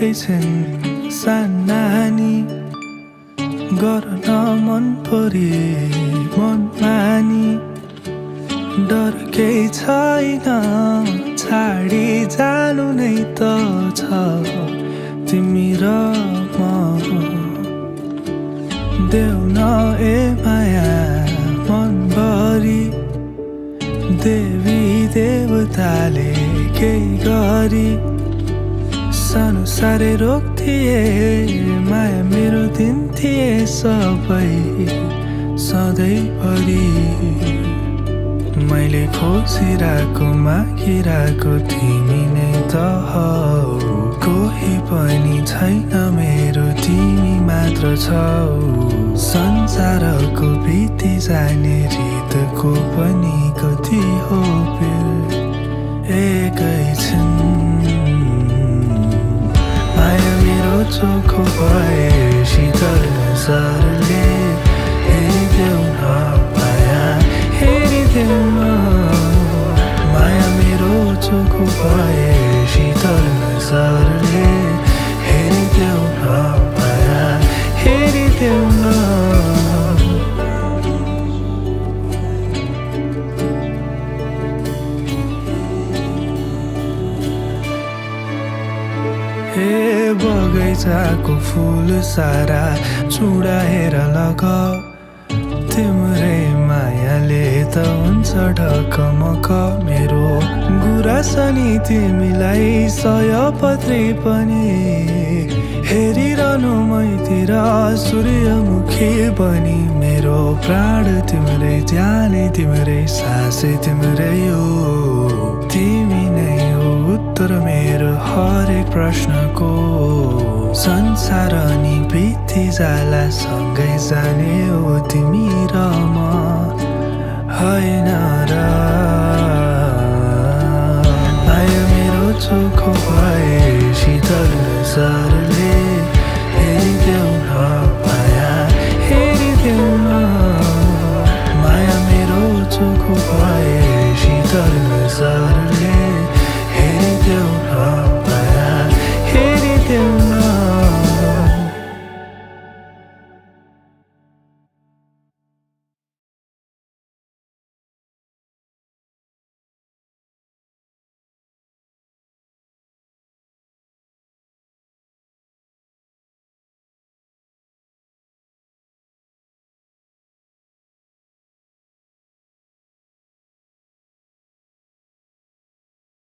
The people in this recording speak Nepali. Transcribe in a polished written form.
छन् सानानी गर्न मन परे मन मानी डर केही छैन छाडी जानु नै त छ तिमी र म देऊ न ए माया मनभरि देवी देवताले केही गरी सानो साह्रै रोक्थिए माया मेरो दिन्थिए सबै सधैँभरि मैले खोजिरहेको मागिरहेको तिमी नै त हौ कोही पनि छैन मेरो तिमी मात्र छौ संसारको बिति जाने रितको पनि कति हो एकै छिन् माया मेरो चोखो भए शीतल नजरले हेरिदेऊ न माया हेरिदेऊ न माया मेरो चोखो भए शीतल नजरले हेरिदेऊ न माया हेरिदेऊ न हे बगैँचाको फुल सारा चुडाएर लगाऊ तिम्रै मायाले त हुन्छ ढकमक मेरो गुरासनी तिमीलाई सयपत्री पनि हेरिरहनु मैतिर सूर्यमुखी बनी मेरो प्राण तिम्रै ज्यानै तिम्रै सासै तिम्रै हो तिमी नै हो उत्तर मेरो हरेक प्रश्नको संसार नि बिति जाला सँगै जाने हो तिमी र म होइन र माया मेरो चोखो भए शीतल नजरले